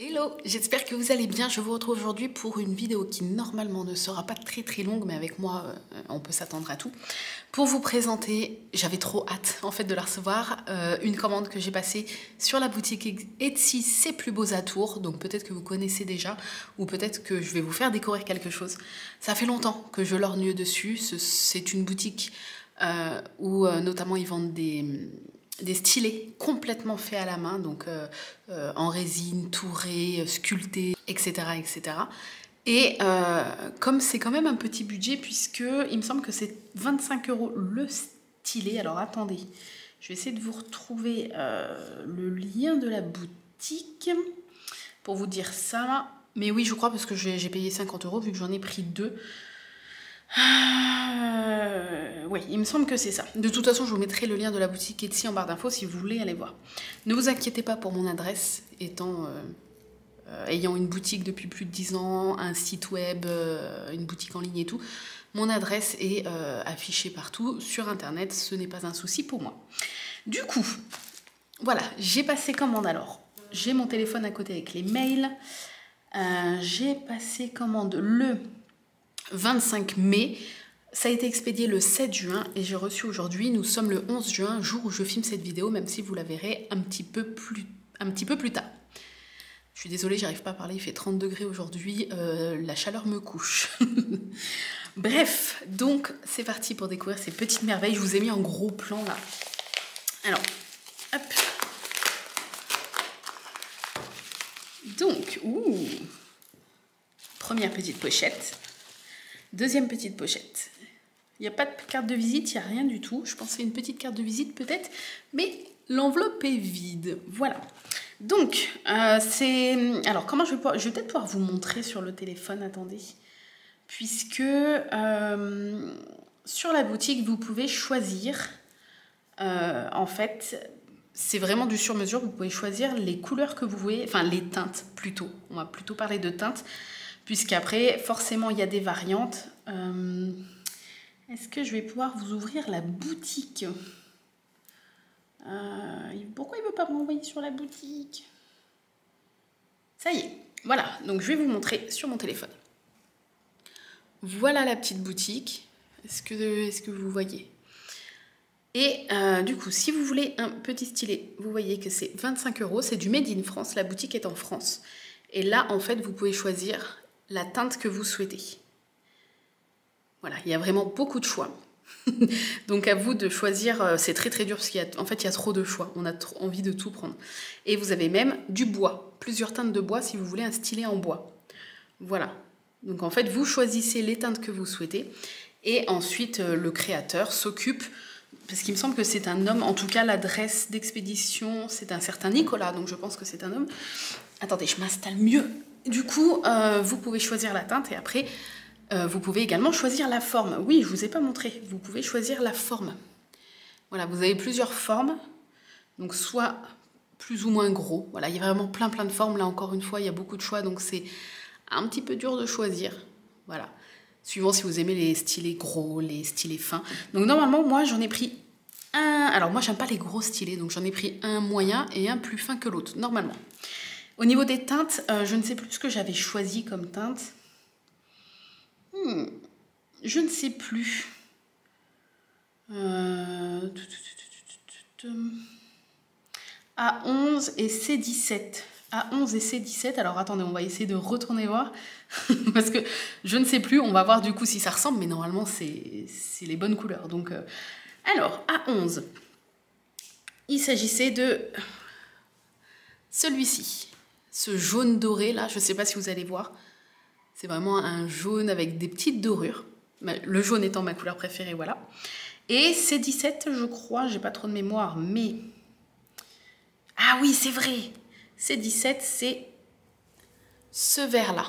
Hello, j'espère que vous allez bien. Je vous retrouve aujourd'hui pour une vidéo qui normalement ne sera pas très longue, mais avec moi, on peut s'attendre à tout. Pour vous présenter, j'avais trop hâte en fait de la recevoir, une commande que j'ai passée sur la boutique Etsy C'est Plus Beaux à Tours. Donc peut-être que vous connaissez déjà, ou peut-être que je vais vous faire découvrir quelque chose. Ça fait longtemps que je lorgne dessus. C'est une boutique où notamment ils vendent des stylés complètement faits à la main, donc en résine, tourés, sculptés, etc. etc. Et comme c'est quand même un petit budget, puisque il me semble que c'est 25 € le stylet. Alors attendez, je vais essayer de vous retrouver le lien de la boutique pour vous dire ça. Mais oui, je crois, parce que j'ai payé 50 € vu que j'en ai pris deux. Oui, il me semble que c'est ça. De toute façon, je vous mettrai le lien de la boutique Etsy en barre d'infos si vous voulez aller voir. Ne vous inquiétez pas pour mon adresse, ayant une boutique depuis plus de 10 ans, un site web, une boutique en ligne et tout. Mon adresse est affichée partout sur internet, ce n'est pas un souci pour moi. Du coup, voilà, j'ai passé commande alors. J'ai mon téléphone à côté avec les mails. J'ai passé commande le 25 mai, ça a été expédié le 7 juin et j'ai reçu aujourd'hui, nous sommes le 11 juin, jour où je filme cette vidéo, même si vous la verrez un petit peu plus tard. Je suis désolée, j'arrive pas à parler, il fait 30 degrés aujourd'hui, la chaleur me couche. Bref, donc c'est parti pour découvrir ces petites merveilles. Je vous ai mis en gros plan là. Alors, hop. Donc, première petite pochette. Deuxième petite pochette. Il n'y a pas de carte de visite, il n'y a rien du tout. Je pensais une petite carte de visite peut-être, mais l'enveloppe est vide. Voilà. Donc, alors, comment je vais peut-être pouvoir vous montrer sur le téléphone, attendez. Puisque sur la boutique, vous pouvez choisir, en fait, c'est vraiment du sur-mesure. Vous pouvez choisir les couleurs que vous voulez, enfin les teintes plutôt. On va plutôt parler de teintes. Puisqu'après, forcément, il y a des variantes. Est-ce que je vais pouvoir vous ouvrir la boutique? Pourquoi il ne veut pas m'envoyer sur la boutique? Ça y est, voilà. Donc, je vais vous montrer sur mon téléphone. Voilà la petite boutique. Est-ce que vous voyez? Et du coup, si vous voulez un petit stylet, vous voyez que c'est 25 €. C'est du Made in France. La boutique est en France. Et là, en fait, vous pouvez choisir la teinte que vous souhaitez. Voilà, il y a vraiment beaucoup de choix. Donc à vous de choisir, c'est très dur parce qu'il y a trop de choix, on a envie de tout prendre. Et vous avez même du bois, plusieurs teintes de bois si vous voulez un stylet en bois. Voilà, donc en fait vous choisissez les teintes que vous souhaitez et ensuite le créateur s'occupe, parce qu'il me semble que c'est un homme, en tout cas l'adresse d'expédition c'est un certain Nicolas, donc je pense que c'est un homme. Attendez, je m'installe mieux. Du coup, vous pouvez choisir la teinte et après, vous pouvez également choisir la forme. Oui, je ne vous ai pas montré. Vous pouvez choisir la forme. Voilà, vous avez plusieurs formes. Donc, soit plus ou moins gros. Voilà, il y a vraiment plein de formes. Là, encore une fois, il y a beaucoup de choix. Donc, c'est un petit peu dur de choisir. Voilà. Suivant si vous aimez les stylés gros, les stylés fins. Donc, normalement, moi, j'en ai pris un. Alors, moi, j'aime pas les gros stylés. Donc, j'en ai pris un moyen et un plus fin que l'autre, normalement. Au niveau des teintes, je ne sais plus ce que j'avais choisi comme teinte. Je ne sais plus. A11 et C17. A11 et C17. Alors attendez, on va essayer de retourner voir. Parce que je ne sais plus. On va voir du coup si ça ressemble. Mais normalement, c'est les bonnes couleurs. Donc, alors, A11. Il s'agissait de celui-ci. Ce jaune doré là. Je ne sais pas si vous allez voir. C'est vraiment un jaune avec des petites dorures. Le jaune étant ma couleur préférée, voilà. Et C17, je crois, j'ai pas trop de mémoire, mais... Ah oui, c'est vrai. C17, c'est ce vert-là.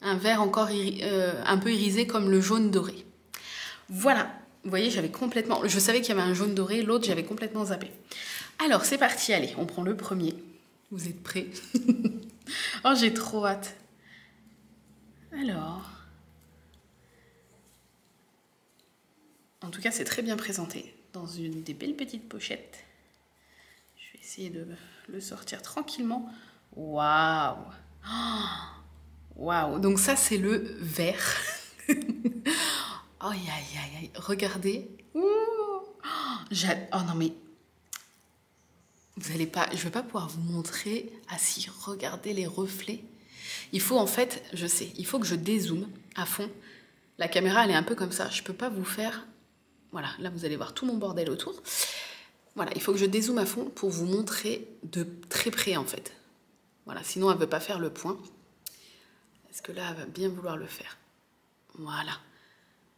Un vert encore un peu irisé comme le jaune doré. Voilà. Vous voyez, j'avais complètement... Je savais qu'il y avait un jaune doré, l'autre, j'avais complètement zappé. Alors, c'est parti, allez, on prend le premier. Vous êtes prêts? Oh, j'ai trop hâte. Alors... En tout cas, c'est très bien présenté dans une des belles petites pochettes. Je vais essayer de le sortir tranquillement. Waouh! Oh, waouh! Donc ça, c'est le vert. Aïe, aïe, aïe, aïe. Regardez. Ouh. Oh non, mais vous allez pas... Je vais pas pouvoir vous montrer. Ah si, regardez les reflets. Il faut en fait, je sais, il faut que je dézoome à fond. La caméra, elle est un peu comme ça. Je peux pas vous faire... Voilà, là, vous allez voir tout mon bordel autour. Voilà, il faut que je dézoome à fond pour vous montrer de très près, en fait. Voilà, sinon, elle ne veut pas faire le point. Est-ce que là, elle va bien vouloir le faire? Voilà.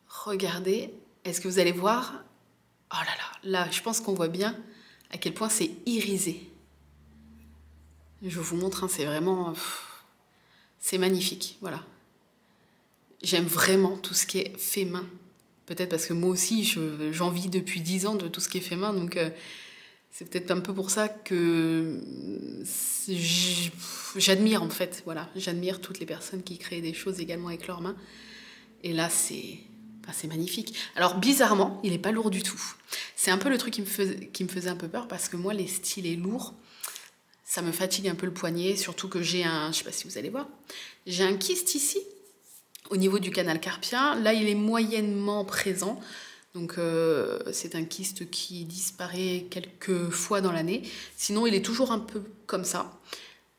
Regardez. Est-ce que vous allez voir? Oh là là, là, je pense qu'on voit bien à quel point c'est irisé. Je vous montre, hein, c'est vraiment... C'est magnifique, voilà. J'aime vraiment tout ce qui est fait main. Peut-être parce que moi aussi, j'en vis depuis 10 ans de tout ce qui est fait main, donc c'est peut-être un peu pour ça que j'admire en fait, voilà. J'admire toutes les personnes qui créent des choses également avec leurs mains. Et là, c'est magnifique. Alors, bizarrement, il n'est pas lourd du tout. C'est un peu le truc qui me faisait un peu peur, parce que moi, les stylés lourds, ça me fatigue un peu le poignet, surtout que j'ai un... Je sais pas si vous allez voir. J'ai un kyste ici, au niveau du canal carpien. Là, il est moyennement présent. Donc, c'est un kyste qui disparaît quelques fois dans l'année. Sinon, il est toujours un peu comme ça.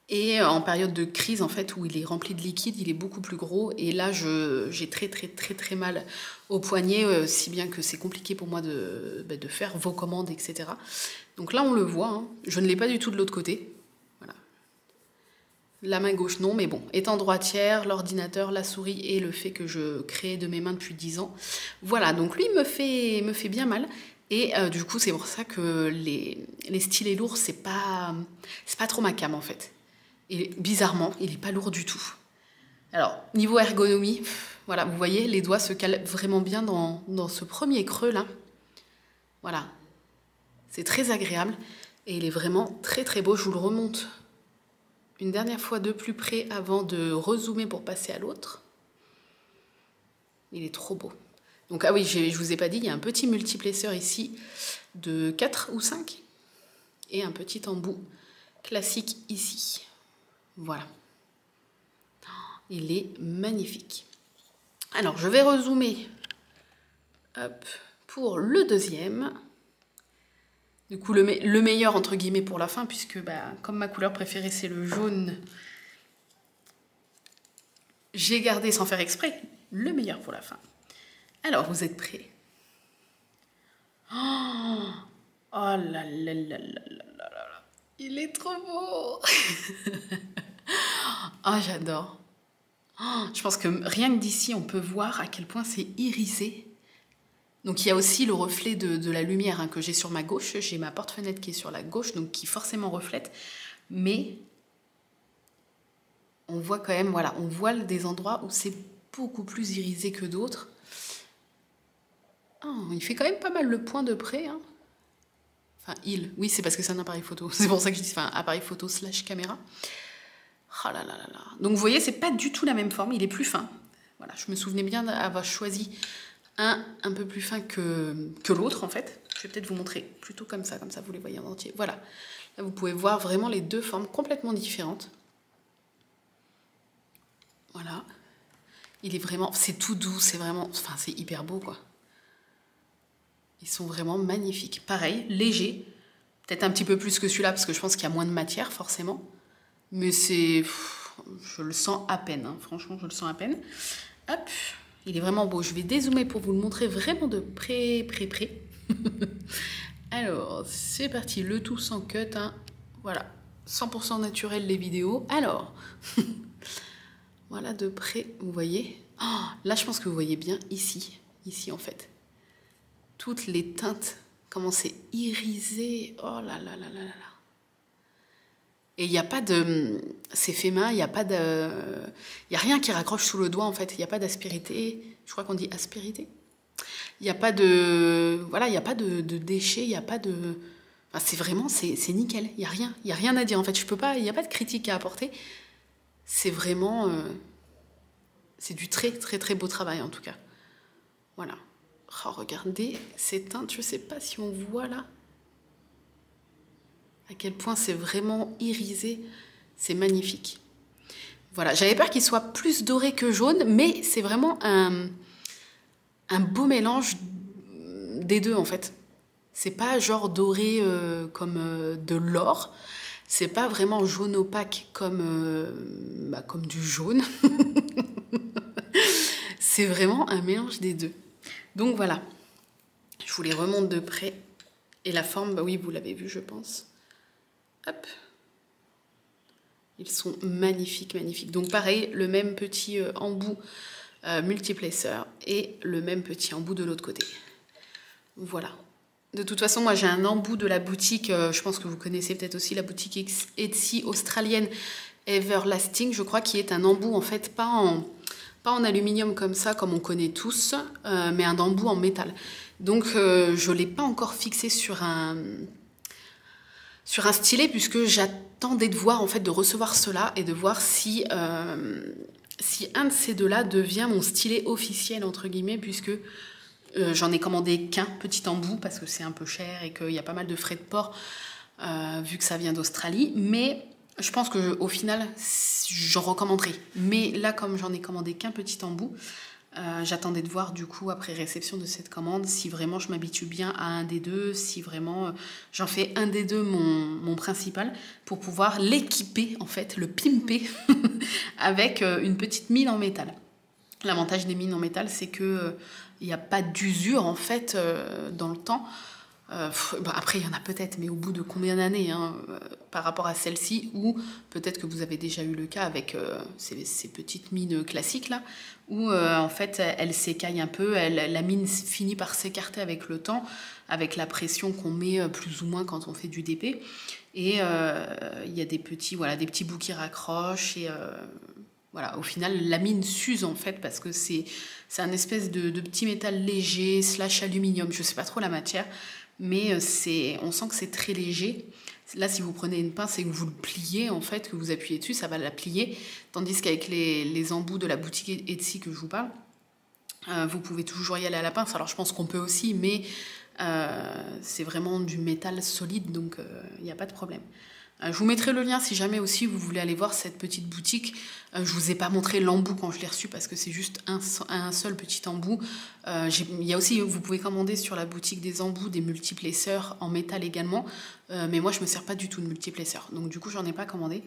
Et en période de crise, en fait, où il est rempli de liquide, il est beaucoup plus gros. Et là, j'ai très, très, très, très mal au poignet, si bien que c'est compliqué pour moi de faire vos commandes, etc. Donc là, on le voit. Hein. Je ne l'ai pas du tout de l'autre côté. Voilà. La main gauche, non. Mais bon, étant droitière, l'ordinateur, la souris et le fait que je crée de mes mains depuis 10 ans. Voilà, donc lui me fait bien mal. Et du coup, c'est pour ça que les stylés lourds, c'est pas trop ma came, en fait. Et bizarrement, il n'est pas lourd du tout. Alors, niveau ergonomie, voilà, vous voyez, les doigts se calent vraiment bien dans ce premier creux là. Voilà, c'est très agréable et il est vraiment très très beau. Je vous le remonte une dernière fois de plus près avant de rezoomer pour passer à l'autre. Il est trop beau. Donc, ah oui, je vous ai pas dit, il y a un petit multiplesseur ici de 4 ou 5 et un petit embout classique ici. Voilà. Il est magnifique. Alors, je vais rezoomer hop, pour le deuxième. Du coup, le meilleur, entre guillemets, pour la fin, puisque comme ma couleur préférée, c'est le jaune, j'ai gardé, sans faire exprès, le meilleur pour la fin. Alors, vous êtes prêts? Oh là là là là là là là. Il est trop beau. Oh, j'adore. Oh, je pense que rien que d'ici, on peut voir à quel point c'est irisé. Donc il y a aussi le reflet de la lumière hein, que j'ai sur ma gauche. J'ai ma porte-fenêtre qui est sur la gauche, donc qui forcément reflète. Mais on voit quand même, voilà, on voit des endroits où c'est beaucoup plus irisé que d'autres. Oh, il fait quand même pas mal le point de près. Hein. Enfin, oui, c'est parce que c'est un appareil photo. C'est pour ça que je dis, enfin, appareil photo / caméra. Oh là là là là. Donc vous voyez, c'est pas du tout la même forme, il est plus fin. Voilà, je me souvenais bien d'avoir choisi un peu plus fin que l'autre en fait. Je vais peut-être vous montrer plutôt comme ça vous les voyez en entier. Voilà, là vous pouvez voir vraiment les deux formes complètement différentes. Voilà, il est vraiment, c'est tout doux, c'est vraiment, enfin c'est hyper beau quoi. Ils sont vraiment magnifiques. Pareil, léger, peut-être un petit peu plus que celui-là parce que je pense qu'il y a moins de matière forcément. Mais c'est, je le sens à peine, hein. Franchement je le sens à peine. Hop, il est vraiment beau. Je vais dézoomer pour vous le montrer vraiment de près. Alors, c'est parti, le tout sans cut. Hein. Voilà, 100% naturel les vidéos. Alors, voilà de près, vous voyez. Oh, là, je pense que vous voyez bien ici en fait. Toutes les teintes, comment c'est irisé. Oh là là là là là. Et il n'y a pas de... C'est fait main, il n'y a pas de... Il n'y a rien qui raccroche sous le doigt, en fait. Il n'y a pas d'aspérité. Je crois qu'on dit aspérité. Il n'y a pas de... Voilà, il n'y a pas de déchets, il n'y a pas de... Enfin, c'est vraiment... C'est nickel. Il n'y a rien. Il n'y a rien à dire, en fait. Il n'y a pas de critique à apporter. C'est vraiment... C'est du très, très, très beau travail, en tout cas. Voilà. Oh, regardez ces teintes. Je ne sais pas si on voit, là. À quel point c'est vraiment irisé. C'est magnifique. Voilà, j'avais peur qu'il soit plus doré que jaune, mais c'est vraiment un beau mélange des deux en fait. C'est pas genre doré comme de l'or, c'est pas vraiment jaune opaque comme du jaune. C'est vraiment un mélange des deux. Donc voilà, je vous les remonte de près. Et la forme, bah oui, vous l'avez vu, je pense. Hop. Ils sont magnifiques, magnifiques. Donc pareil, le même petit embout multiplacer et le même petit embout de l'autre côté. Voilà. De toute façon, moi j'ai un embout de la boutique, je pense que vous connaissez peut-être aussi la boutique Etsy australienne Everlasting, je crois, qui est un embout en fait pas en aluminium comme ça, comme on connaît tous, mais un embout en métal. Donc je ne l'ai pas encore fixé sur un stylet, puisque j'attendais de voir, en fait, de recevoir cela et de voir si un de ces deux-là devient mon stylet officiel, entre guillemets, puisque j'en ai commandé qu'un petit embout, parce que c'est un peu cher et qu'il y a pas mal de frais de port, vu que ça vient d'Australie. Mais je pense qu'au final, j'en recommanderai. Mais là, comme j'en ai commandé qu'un petit embout, j'attendais de voir du coup après réception de cette commande si vraiment je m'habitue bien à un des deux, si vraiment j'en fais un des deux mon principal, pour pouvoir l'équiper en fait, le pimper avec une petite mine en métal. L'avantage des mines en métal, c'est que il n'y a pas d'usure en fait dans le temps. Après, il y en a peut-être, mais au bout de combien d'années par rapport à celle-ci, ou peut-être que vous avez déjà eu le cas avec ces petites mines classiques là, où en fait elle s'écaille un peu, la mine finit par s'écarter avec le temps, avec la pression qu'on met plus ou moins quand on fait du DP, et il y a des petits bouts qui raccrochent, et voilà, au final la mine s'use en fait, parce que c'est un espèce de petit métal léger / aluminium, je sais pas trop la matière, mais on sent que c'est très léger. Là, si vous prenez une pince et que vous le pliez, en fait, que vous appuyez dessus, ça va la plier. Tandis qu'avec les embouts de la boutique Etsy que je vous parle, vous pouvez toujours y aller à la pince. Alors, je pense qu'on peut aussi, mais c'est vraiment du métal solide, donc il n'y a pas de problème. Je vous mettrai le lien si jamais aussi vous voulez aller voir cette petite boutique. Je vous ai pas montré l'embout quand je l'ai reçu, parce que c'est juste un seul petit embout. Il y a aussi, vous pouvez commander sur la boutique des embouts, des multiplacers en métal également. Mais moi je me sers pas du tout de multiplacer, donc du coup j'en ai pas commandé.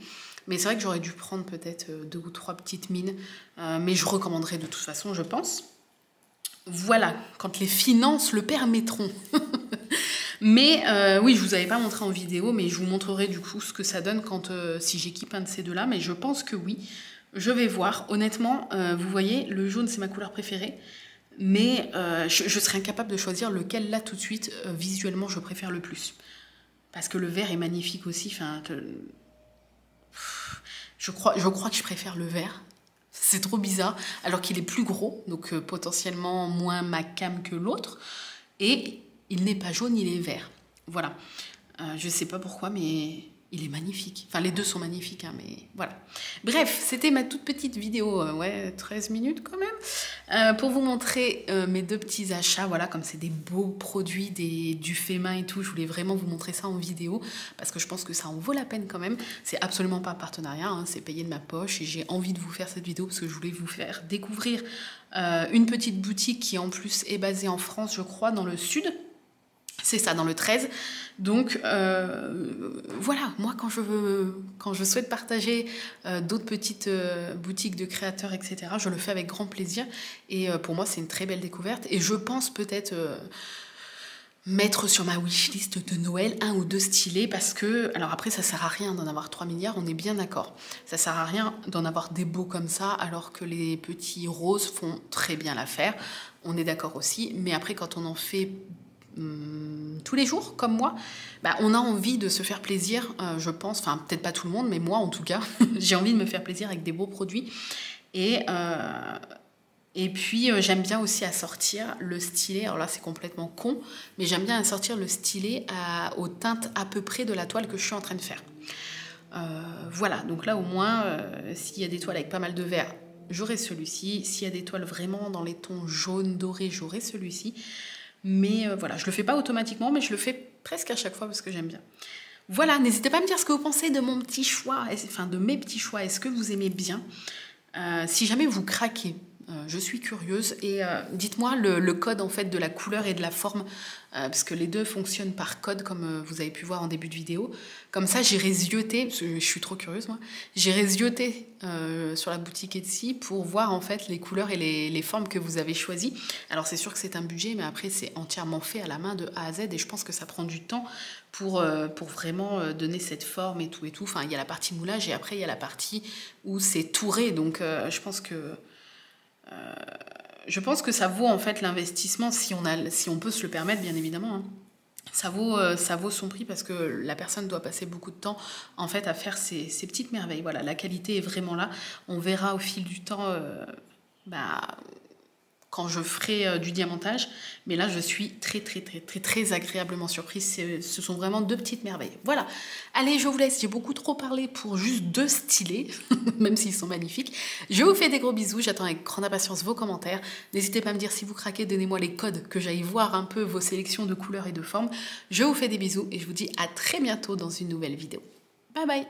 Mais c'est vrai que j'aurais dû prendre peut-être 2 ou 3 petites mines. Mais je recommanderai de toute façon, je pense. Voilà, quand les finances le permettront. Mais oui, je vous avais pas montré en vidéo, mais je vous montrerai du coup ce que ça donne si j'équipe un de ces deux-là. Mais je pense que oui, je vais voir. Honnêtement, vous voyez, le jaune c'est ma couleur préférée, mais je serais incapable de choisir lequel là tout de suite, visuellement, je préfère le plus. Parce que le vert est magnifique aussi. Enfin, je crois que je préfère le vert. C'est trop bizarre, alors qu'il est plus gros, donc potentiellement moins ma cam que l'autre. Et il n'est pas jaune, il est vert. Voilà. Je ne sais pas pourquoi, mais il est magnifique. Enfin, les deux sont magnifiques, mais voilà. Bref, c'était ma toute petite vidéo, 13 minutes quand même, pour vous montrer mes deux petits achats. Voilà, comme c'est des beaux produits, du fait main et tout, je voulais vraiment vous montrer ça en vidéo, parce que je pense que ça en vaut la peine quand même. C'est absolument pas un partenariat, c'est payé de ma poche, et j'ai envie de vous faire cette vidéo parce que je voulais vous faire découvrir une petite boutique qui en plus est basée en France, je crois, dans le sud. C'est ça, dans le 13. Donc voilà, moi quand je souhaite partager d'autres petites boutiques de créateurs, etc., je le fais avec grand plaisir. Et pour moi, c'est une très belle découverte. Et je pense peut-être mettre sur ma wishlist de Noël 1 ou 2 stylés, parce que, alors après, ça sert à rien d'en avoir 3 milliards, on est bien d'accord. Ça sert à rien d'en avoir des beaux comme ça, alors que les petits roses font très bien l'affaire. On est d'accord aussi. Mais après, quand on en fait tous les jours, comme moi, on a envie de se faire plaisir, je pense, enfin peut-être pas tout le monde, mais moi en tout cas, j'ai envie de me faire plaisir avec des beaux produits. Et puis j'aime bien aussi assortir le stylet, alors là c'est complètement con, mais j'aime bien assortir le stylet aux teintes à peu près de la toile que je suis en train de faire. Voilà, donc là au moins, s'il y a des toiles avec pas mal de vert, j'aurai celui-ci. S'il y a des toiles vraiment dans les tons jaunes, dorés, j'aurai celui-ci. Mais voilà, je le fais pas automatiquement, mais je le fais presque à chaque fois parce que j'aime bien. Voilà, n'hésitez pas à me dire ce que vous pensez de mon petit choix, enfin de mes petits choix. Est-ce que vous aimez bien? Si jamais vous craquez, je suis curieuse et dites-moi le code en fait de la couleur et de la forme parce que les deux fonctionnent par code comme vous avez pu voir en début de vidéo. Comme ça, j'irai zioter, parce que je suis trop curieuse moi, j'irai zioter sur la boutique Etsy pour voir en fait les couleurs et les formes que vous avez choisies. Alors c'est sûr que c'est un budget, mais après c'est entièrement fait à la main de A à Z et je pense que ça prend du temps pour vraiment donner cette forme et tout et tout. Enfin, il y a la partie moulage et après il y a la partie où c'est touré. Donc je pense que ça vaut en fait l'investissement si on peut se le permettre, bien évidemment. Hein. Ça vaut son prix parce que la personne doit passer beaucoup de temps en fait à faire ces petites merveilles. Voilà, la qualité est vraiment là. On verra au fil du temps quand je ferai du diamantage. Mais là, je suis très agréablement surprise. Ce sont vraiment deux petites merveilles. Voilà. Allez, je vous laisse. J'ai beaucoup trop parlé pour juste deux stylés, même s'ils sont magnifiques. Je vous fais des gros bisous. J'attends avec grande impatience vos commentaires. N'hésitez pas à me dire si vous craquez. Donnez-moi les codes que j'aille voir un peu vos sélections de couleurs et de formes. Je vous fais des bisous et je vous dis à très bientôt dans une nouvelle vidéo. Bye bye.